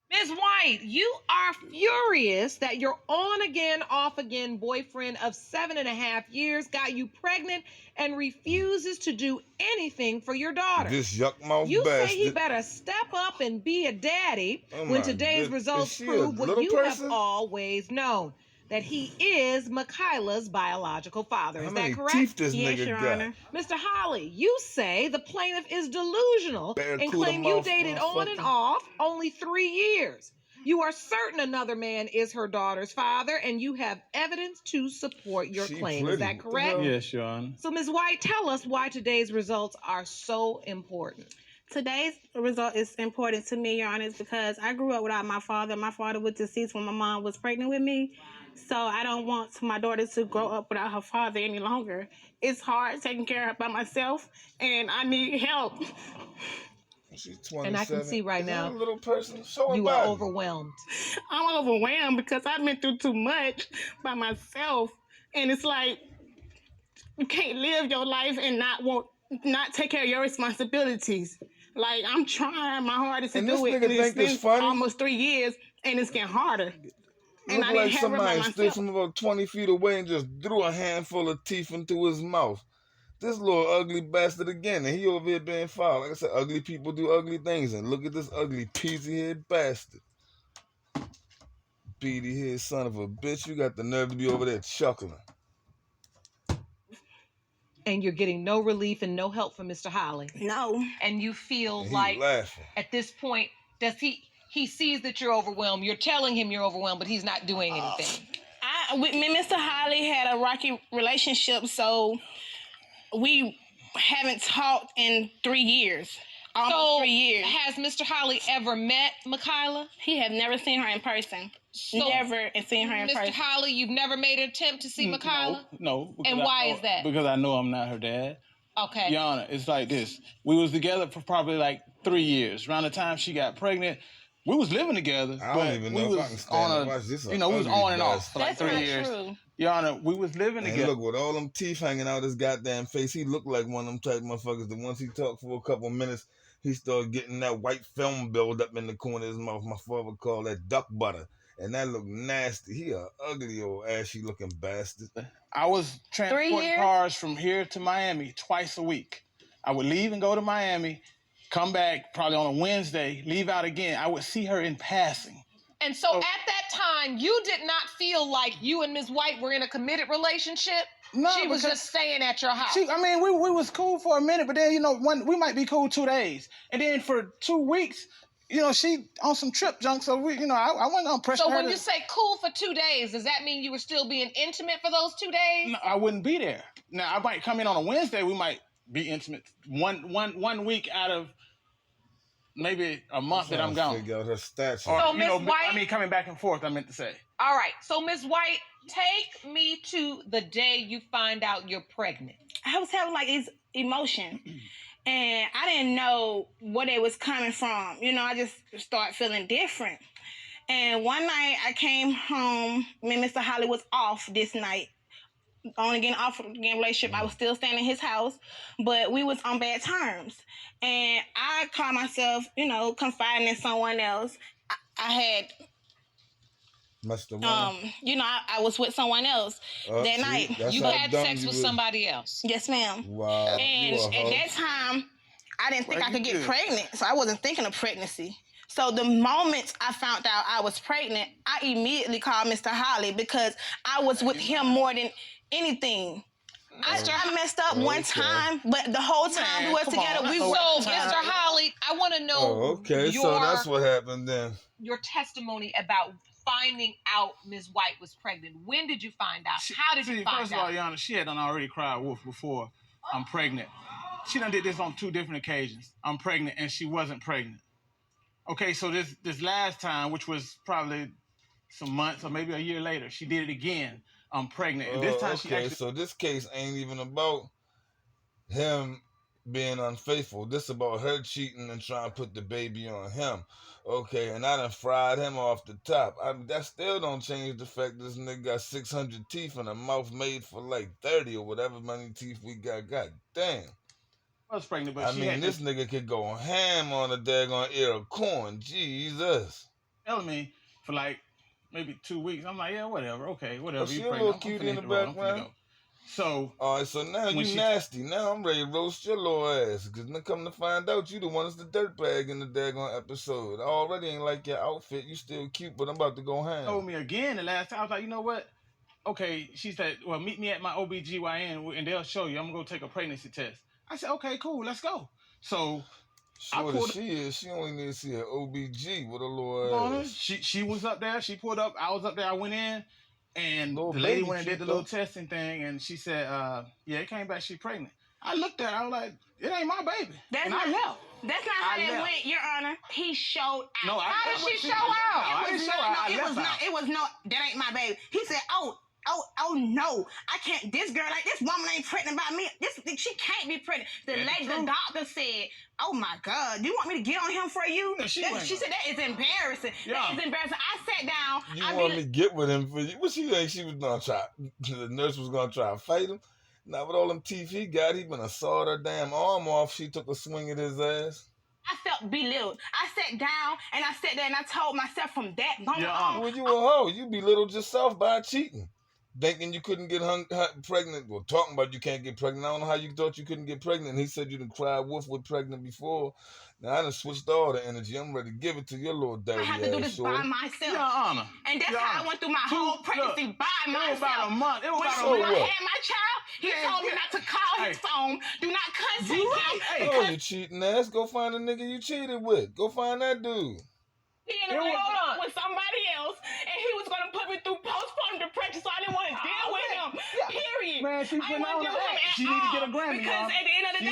Ms. White, you are furious that your on again, off again boyfriend of 7.5 years got you pregnant and refuses to do anything for your daughter. This yuck mouth You bastard. say he better step up and be a daddy when today's results prove what you have always known. That he is Michaela's biological father. Is that correct? Teeth this yes, nigga Your got? Honor. Mr. Holly, you say the plaintiff is delusional and claim you dated on and off only 3 years. You are certain another man is her daughter's father, and you have evidence to support your claim. Is that correct? Yes, Your Honor. So, Ms. White, tell us why today's results are so important. Today's result is important to me, Your Honor, because I grew up without my father. My father was deceased when my mom was pregnant with me. So I don't want my daughter to grow up without her father any longer. It's hard taking care of her by myself, and I need help. She's 27. And I can see right now, little person. You are overwhelmed. I'm overwhelmed because I've been through too much by myself. And it's like, you can't live your life and not take care of your responsibilities. Like, I'm trying my hardest to do it. And it's been almost 3 years, and it's getting harder. And Look like somebody stood from about 20 feet away and just threw a handful of teeth into his mouth. This little ugly bastard again, and he over here being foul. Like I said, ugly people do ugly things, and look at this ugly peasy-head bastard. Beady-head son of a bitch, you got the nerve to be over there chuckling. And you're getting no relief and no help from Mr. Holly. No. And you feel like at this point, he sees that you're overwhelmed. You're telling him you're overwhelmed, but he's not doing anything. Me and Mr. Holly had a rocky relationship, so we haven't talked in 3 years. Almost 3 years. Has Mr. Holly ever met Michaela? He has never seen her in person. Never seen her in person. Mr. Holly, you've never made an attempt to see Michaela? No. And why is that? Because I know I'm not her dad. Okay. Your Honor, it's like this. We was together for probably like 3 years. Around the time she got pregnant, we was living together. I don't even know if I can stand to watch this. We was on and off for like 3 years. True. Your Honor, we was living together. And look, with all them teeth hanging out his goddamn face, he looked like one of them type motherfuckers that once he talked for a couple minutes, he started getting that white film build up in the corner of his mouth. My father called that duck butter. And that looked nasty. He a ugly old ashy looking bastard. I was transporting cars from here to Miami twice a week. I would leave and go to Miami, come back probably on a Wednesday, leave out again. I would see her in passing. And so at that time, you did not feel like you and Ms. White were in a committed relationship? No, she was just staying at your house. We was cool for a minute, but then, we might be cool 2 days. And then for 2 weeks, she on some trip junk, so I wasn't gonna pressure her. So when you say cool for 2 days, does that mean you were still being intimate for those 2 days? No, I wouldn't be there. Now, I might come in on a Wednesday, we might be intimate one week out of maybe a month that I'm gone. Figure out her stats. So, Ms. White, coming back and forth, I meant to say. All right, so Ms. White, take me to the day you find out you're pregnant. I was having like this emotion. And I didn't know where it was coming from. I just started feeling different. And one night I came home, me and Mr. Holly was off this night. On again, off again relationship. I was still staying in his house, but we was on bad terms. And I caught myself, confiding in someone else. I had I was with someone else that night. You had sex with somebody else? Yes, ma'am. Wow. And at that time, I didn't think I could get pregnant, so I wasn't thinking of pregnancy. So the moment I found out I was pregnant, I immediately called Mr. Holly because I was with him more than anything. I messed up one time, but the whole time we were together, we were. So, Mr. Holly, I want to know. So that's what happened then. Your testimony about finding out Ms. White was pregnant. When did you find out? How did you find out? First of all, Your Honor, she had done already cried wolf before. I'm pregnant. She done did this on 2 different occasions. I'm pregnant, and she wasn't pregnant. Okay, so this last time, which was probably some months or maybe a year later, she did it again. I'm pregnant. And this time she actually... So this case ain't even about him being unfaithful. This about her cheating and trying to put the baby on him. Okay, and I done fried him off the top. That still don't change the fact this nigga got 600 teeth and a mouth made for like 30 or whatever many teeth we got. God damn. I was pregnant, but this nigga could go ham on a daggone ear of corn. Jesus. me for like maybe 2 weeks. I'm like, yeah, whatever, okay, whatever. Oh, she you a pregnant. little cutie in the background. So, all right, so now you nasty. Now I'm ready to roast your little ass. Because then come to find out, you the one that's the dirtbag in the daggone episode. I already ain't like your outfit. You still cute, but I'm about to go ham. Told me again the last time. I was like, you know what? Okay, she said, well, meet me at my OBGYN and they'll show you. I'm going to take a pregnancy test. I said, okay, cool, let's go. So, Short as she is, she only needs to see an OBG with a little ass. She was up there. She pulled up. I was up there. I went in. And little the lady went and did the little testing thing, and she said, yeah, it came back, she's pregnant. I looked at her, I was like, it ain't my baby. That's not how that went, Your Honor. He showed out. No, how did she show out? I didn't show out. It was no, that ain't my baby. He said, oh no, I can't, this girl, like, this woman ain't pregnant by me. She can't be pregnant. The doctor said, oh my God, you want me to get on him for you? No, she said, that is embarrassing. Yeah. That is embarrassing. I sat down. You want me to get with him for you? What she think she was going to try? The nurse was going to try to fight him? Now with all them teeth he got, he been sawed her damn arm off. She took a swing at his ass. I felt belittled. I sat down and I sat there and I told myself from that moment on. Well, you a hoe. You belittled yourself by cheating. Thinking you couldn't get pregnant, well, talking about you can't get pregnant. I don't know how you thought you couldn't get pregnant. He said you done cried wolf with pregnant before. Now I done switched all the energy. I'm ready to give it to your little dirty ass. I had to do this by myself. Your Honor. And that's how I went through my whole pregnancy by myself. It was about a month. When I had my child, he told me not to call his phone. Do not contact him. Oh, you cheating ass. Go find a nigga you cheated with. Go find that dude. He in a relationship with somebody else, and he was going to put me through postpartum depression, so I didn't want to deal with him. Period. Man, she put on the act. She need to get a Grammy. Because at the end of the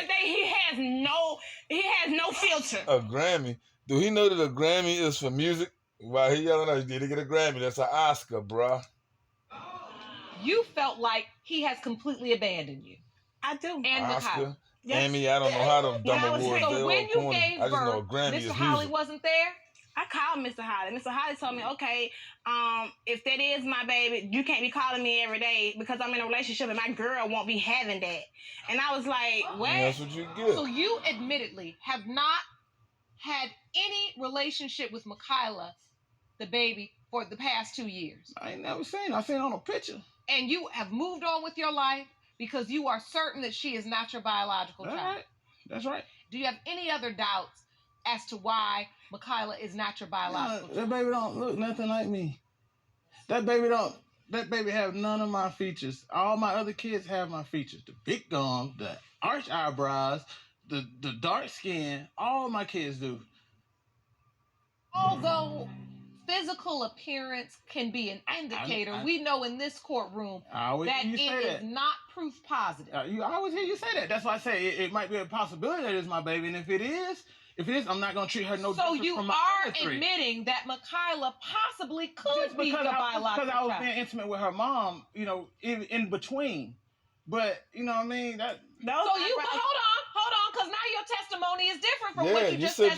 day, he has no filter. A Grammy? Do he know that a Grammy is for music? While he yelling out, he need to get a Grammy. That's an Oscar, bruh. You felt like he has completely abandoned you. I do. And Oscar. Yes. Amy, I don't know how to dumb awards. So when you gave birth, Mr. Holly wasn't there? I called Mr. Holly. Mr. Holly told me, okay, if that is my baby, you can't be calling me every day because I'm in a relationship and my girl won't be having that. And I was like, what? That's what you get. So you admittedly have not had any relationship with Makayla, the baby, for the past 2 years. I ain't never seen her. I seen her on a picture. And you have moved on with your life because you are certain that she is not your biological child. Right. That's right. Do you have any other doubts as to why Makayla is not your biological child? That baby don't look nothing like me. That baby have none of my features. All my other kids have my features. The big gums, the arch eyebrows, the dark skin. All my kids do. Although physical appearance can be an indicator, we know in this courtroom that it is not proof positive. I always hear you say that. That's why I say it might be a possibility that it's my baby. And if it is, I'm not going to treat her no different from my other three. So you are admitting that Makayla possibly could be your biological child. Because I was being intimate with her mom, in between. But, you know what I mean? Hold on, because now your testimony is different from what you just said.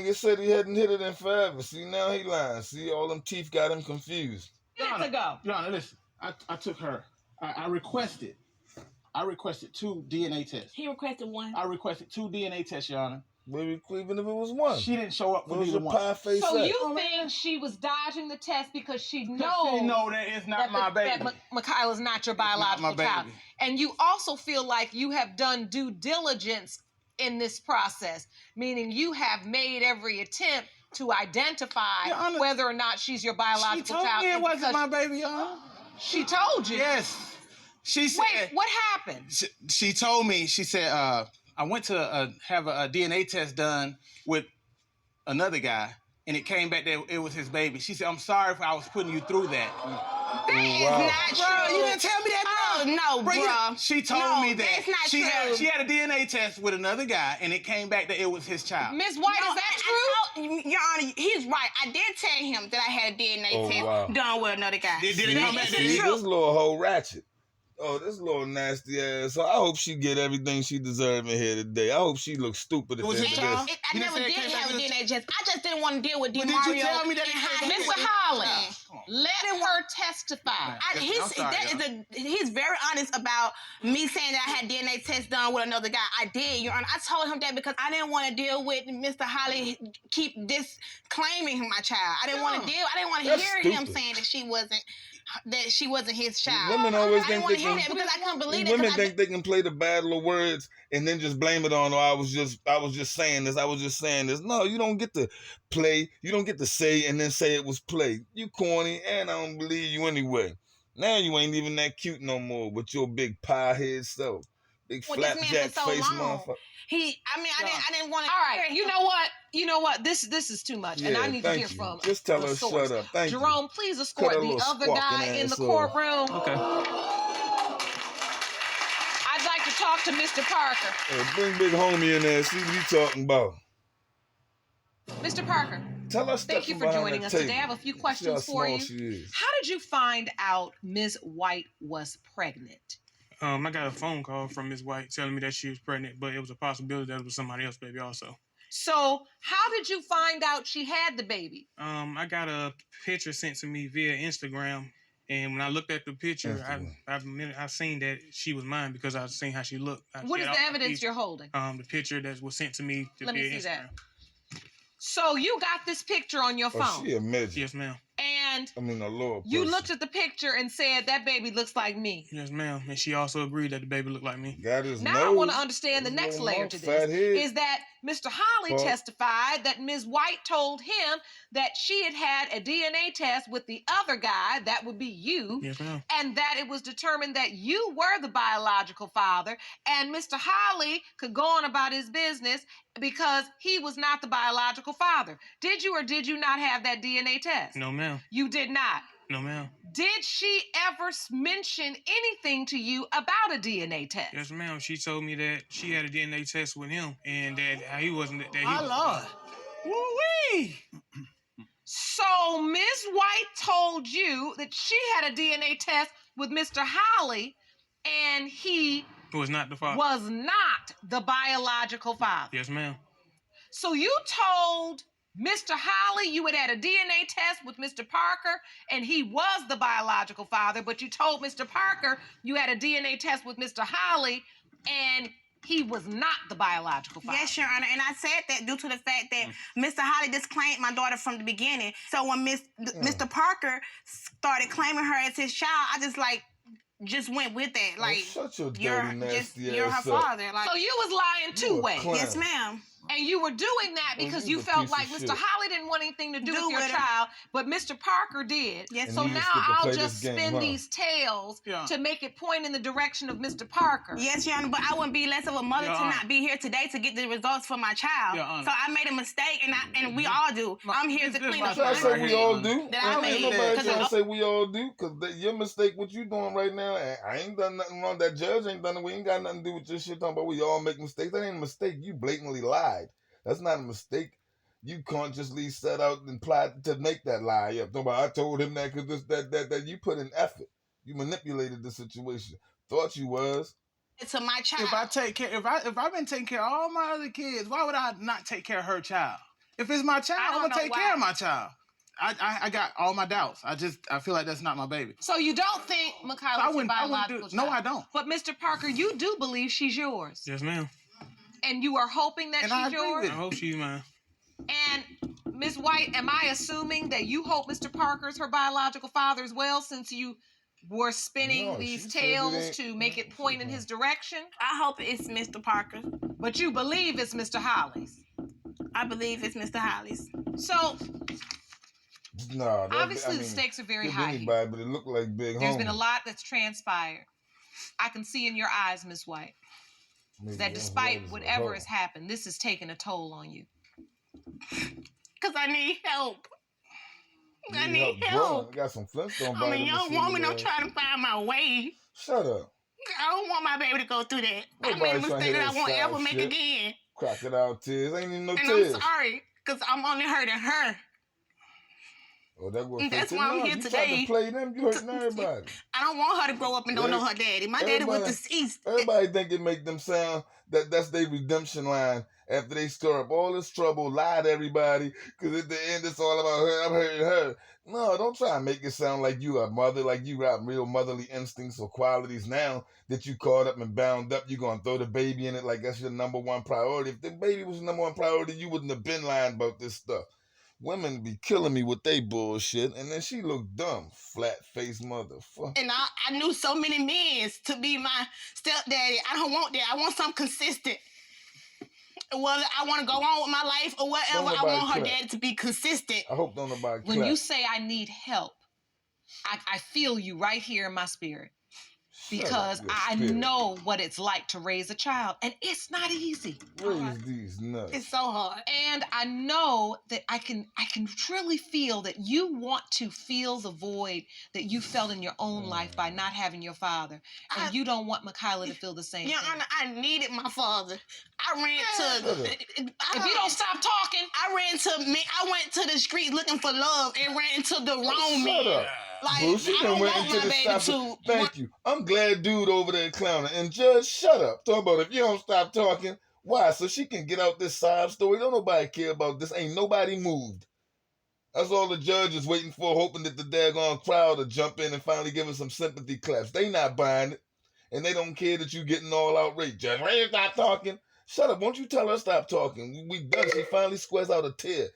You said he hadn't hit it in forever. See, now he lying. See, all them teeth got him confused. Minutes ago. Your Honor, listen. I took her. I requested 2 DNA tests. He requested 1. I requested 2 DNA tests, Your Honor. Maybe even if it was 1. She didn't show up for neither one. So you think she was dodging the test because she knows that it's not my baby. That Makayla's not your biological child. And you also feel like you have done due diligence in this process, meaning you have made every attempt to identify whether or not she's your biological child. She told me it wasn't my baby, Your Honor. She told you? Yes. She said... Wait, what happened? She told me, she said, I went to have a DNA test done with another guy, and it came back that it was his baby. She said, I'm sorry if I was putting you through that. That is not true. You didn't tell me that, bro. No, bro. She told me that. That's not true. She had a DNA test with another guy, and it came back that it was his child. Ms. White, is that true? Your Honor, he's right. I did tell him that I had a DNA test done with another guy. Did it come back? This little hoe ratchet. Oh, this little nasty ass. So I hope she get everything she deserves in here today. I hope she looks stupid at the end of this. I never did have a DNA test. I just didn't want to deal with DeMario. Did you tell me that it came back? Mr. Holland. Let her testify. He's very honest about me saying that I had DNA test done with another guy. I did, Your Honor. I told him that because I didn't want to deal with Mr. Holly keep disclaiming my child. I didn't want to hear him saying that she wasn't his child. Women always think I didn't want to hear that because I couldn't believe it. Women think they can play the battle of words and then just blame it on, I was just saying this. No, you don't get to play. You don't get to say and then say it was play. You corny, and I don't believe you anyway. Now you ain't even that cute no more with your big pie head self. Big flapjack face motherfucker. I didn't want to. All right, you know what? This is too much, and I need to hear from. Just tell the her source. Shut up. Thank Jerome, you. please escort the other guy in the courtroom. Okay. I'd like to talk to Mr. Parker. Hey, bring big homie in there. See what he talking about. Mr. Parker. Tell us. Thank you for joining us today. I have a few questions for you. How did you find out Ms. White was pregnant? I got a phone call from Ms. White telling me that she was pregnant, but it was a possibility that it was somebody else's baby also. So how did you find out she had the baby? I got a picture sent to me via Instagram, and when I looked at the picture, I seen that she was mine because I seen how she looked. What is the evidence you're holding? The picture that was sent to me Let me see Instagram. that. So you got this picture on your phone? She a midget. Yes, ma'am. And a lower person. You looked at the picture and said, that baby looks like me. Yes, ma'am. And she also agreed that the baby looked like me. Now I want to understand the next layer to this. Is that Mr. Holly testified that Ms. White told him that she had a DNA test with the other guy, that would be you. Yes, ma'am. And that it was determined that you were the biological father, and Mr. Holly could go on about his business because he was not the biological father. Did you or did you not have that DNA test? No, ma'am. You did not? No, ma'am. Did she ever mention anything to you about a DNA test? Yes, ma'am. She told me that she had a DNA test with him and that he wasn't. My Lord. Woo-wee! So Ms. White told you that she had a DNA test with Mr. Holly and he was not the father. Was not the biological father. Yes, ma'am. So you told Mr. Holly you had a DNA test with Mr. Parker and he was the biological father, but you told Mr. Parker you had a DNA test with Mr. Holly and he was not the biological father. Yes, Your Honor, and I said that due to the fact that Mr. Holly disclaimed my daughter from the beginning. So when Mr. Parker started claiming her as his child, I just went with that. Like, shut your dirty, nasty you're her ass up. father. Like, so you was lying two ways. Yes, ma'am. And you were doing that because you felt like Mr. Holly didn't want anything to do with your child, but Mr. Parker did. Yes. So now I'll just spin these tales to make it point in the direction of Mr. Parker. Yes, Your Honor, but I wouldn't be less of a mother to not be here today to get the results for my child. So I made a mistake, and we all do. I'm here to clean up. I say we all do. That I made. Nobody trying to say we all do, because your mistake, what you doing right now, I ain't done nothing wrong. That judge ain't done it. We ain't got nothing to do with your shit talking about we all make mistakes. That ain't a mistake. You blatantly lied. That's not a mistake. You consciously set out and plotted to make that lie up. I told him that because that you put in effort. You manipulated the situation. Thought you was. To my child. If I've been taking care of all my other kids, why would I not take care of her child? If it's my child, I'm gonna take care of my child. I got all my doubts. I feel like that's not my baby. So you don't think Mikayla's your biological child? No, I don't. But Mr. Parker, you do believe she's yours. Yes, ma'am. And you are hoping that she's yours? I hope she's mine. And Ms. White, am I assuming that you hope Mr. Parker's her biological father as well, since you were spinning these tales to make it point in his direction? I hope it's Mr. Parker. But you believe it's Mr. Holly's? I believe it's Mr. Holly's. So, obviously the stakes are very high here. But it looked like big There's been a lot that's transpired. I can see in your eyes, Ms. White, that despite whatever has happened, this has taken a toll on you. Because I need help. I need help. I got some Flintstone. I'm a young woman. I'm trying to find my way. Shut up. I don't want my baby to go through that. I made a mistake that I won't ever make again. Crocodile tears. Ain't even no tears. And I'm sorry, because I'm only hurting her. Oh, that's why I'm here today. You tried to play them, you hurting everybody. I don't want her to grow up and don't know her daddy. My daddy was deceased. Everybody think it make them sound that's their redemption line. after they stir up all this trouble, lie to everybody, because at the end it's all about her, I'm hurting her. No, don't try and make it sound like you a mother, like you got real motherly instincts or qualities now that you caught up and bound up. You're going to throw the baby in it like that's your number one priority. If the baby was the number one priority, you wouldn't have been lying about this stuff. Women be killing me with they bullshit, and then she look dumb, flat-faced motherfucker. And I knew so many men to be my stepdaddy. I don't want that. I want something consistent. Whether I want to go on with my life or whatever, I want her daddy to be consistent. I hope don't nobody clap. When you say I need help, I feel you right here in my spirit. Because I know what it's like to raise a child, and it's not easy. Raise these nuts. It's so hard. And I know that I can truly feel that you want to fill the void that you felt in your own life by not having your father, and you don't want Michaela to feel the same thing. I needed my father. I ran to. If you don't stop talking, I went to the street looking for love and ran into the wrong man. Shut up. Like, Boo, she I done don't went want into my the baby stop. to. Thank you. I'm glad dude over there clowning. And Judge, shut up. Talk about if you don't stop talking. Why? So she can get out this sob story. Don't nobody care about this. Ain't nobody moved. That's all the judge is waiting for, hoping that the daggone crowd will jump in and finally give her some sympathy claps. They not buying it. And they don't care that you getting all outraged. Judge, why you stop talking? Shut up. Won't you tell her stop talking? We done. She finally squares out a tear.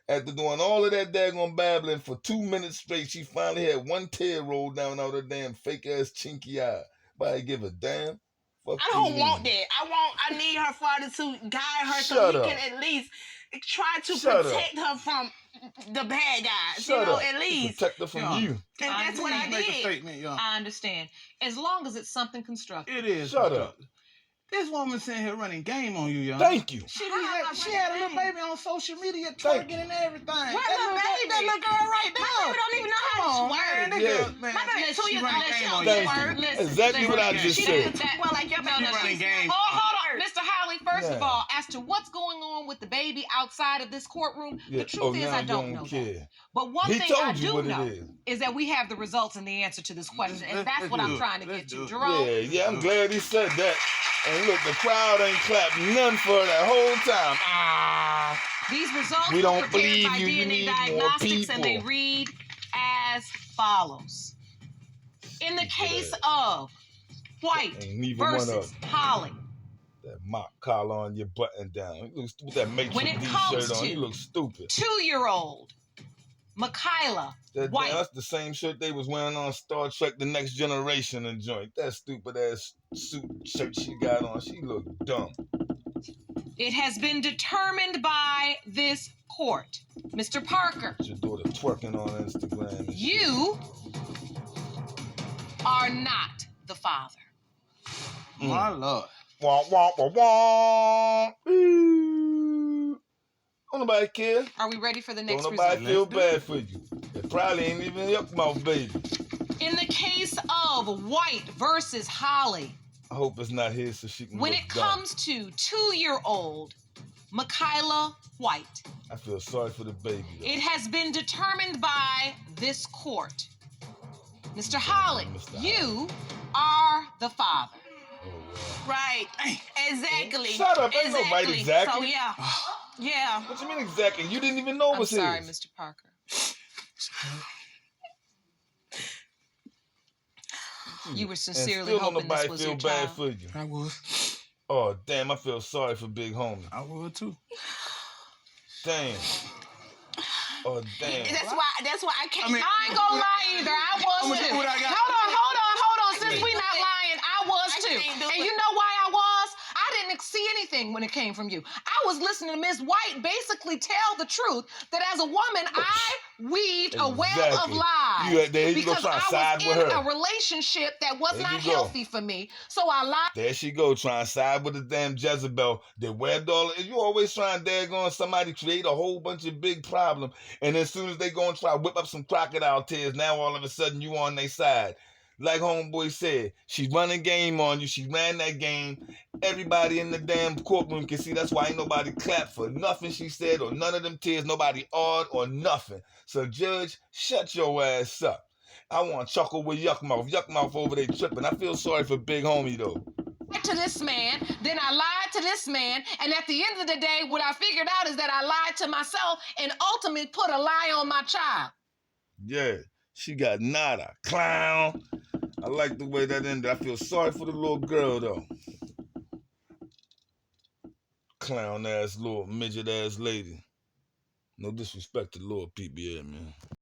After doing all of that daggone babbling for 2 minutes straight, she finally had one tear roll down out her damn fake-ass chinky eye. But I give a damn. Fuck I don't want that. I need her father to guide her so he can at least try to protect her from the bad guys. At least. Protect her from you. And that's what I Make a did. statement, y'all. I understand. As long as it's something constructive. It is. Shut up. This woman sitting here running game on you, y'all. Thank you. She had a little baby on social media twerking and everything. Where's that little girl right there? We don't even know how to twerk. Yeah. My baby 2 years old. Thank you. Exactly what I just said. Well, like your baby running game. Hold on, Mr. Holly. First of all, as to what's going on with the baby outside of this courtroom, the truth is I don't know that. But one thing I do know is that we have the results and the answer to this question, and that's what I'm trying to get to. Jerome? Yeah, I'm glad he said that. And look, the crowd ain't clapped none for her that whole time. These results we were don't prepared believe by you. DNA Need Diagnostics, more and they read as follows. In the case of White versus Holly, that mock collar on your button down. You look with that Matrix when it D comes shirt on, to you look stupid. 2-year-old Michaela White. That's the same shirt they was wearing on Star Trek The Next Generation and joint. That stupid ass suit shirt she got on. She looked dumb. It has been determined by this court. Mr. Parker. Your daughter twerking on Instagram. You are not the father. My Lord. Wah, wah, wah, wah. Don't nobody care. Are we ready for the next Don't result? nobody feel bad for you. It probably ain't even your mouth, baby. In the case of White versus Holly, I hope it's not his so she can when look it dumb. comes to 2-year-old Michaela White, I feel sorry for the baby, though. it has been determined by this court. Mr. Holly, you are the father. Oh, well. Right. Exactly. Shut up. Ain't nobody exactly. So, yeah. What you mean exactly? You didn't even know it was his. I'm sorry, Mr. Parker. You were sincerely hoping this was your child. Still don't nobody feel bad for you. I would. Oh, damn, I feel sorry for Big Homie. I would too. Damn. Oh, damn. That's why I can't. I ain't gonna lie either. I was too. Hold on. Since we not lying, I was too. And you know why I was? I didn't see anything when it came from you. I was listening to Miss White basically tell the truth that as a woman, I weaved a web of lies. Because I was in a relationship that was not healthy for me. So I lied. There she go, trying to side with the damn Jezebel. They webbed all. You always trying to daggone somebody create a whole bunch of big problem. And as soon as they go and try to whip up some crocodile tears, now all of a sudden you on their side. Like homeboy said, she running game on you. She ran that game. Everybody in the damn courtroom can see. That's why ain't nobody clapped for nothing she said or none of them tears. Nobody awed or nothing. So judge, shut your ass up. I want to chuckle with Yuck Mouth. Yuck Mouth over there tripping. I feel sorry for Big Homie though. to this man, then I lied to this man, and at the end of the day, what I figured out is that I lied to myself and ultimately put a lie on my child. Yeah, she got nada. Clown. I like the way that ended. I feel sorry for the little girl, though. Clown-ass, little midget-ass lady. No disrespect to little PBA, man.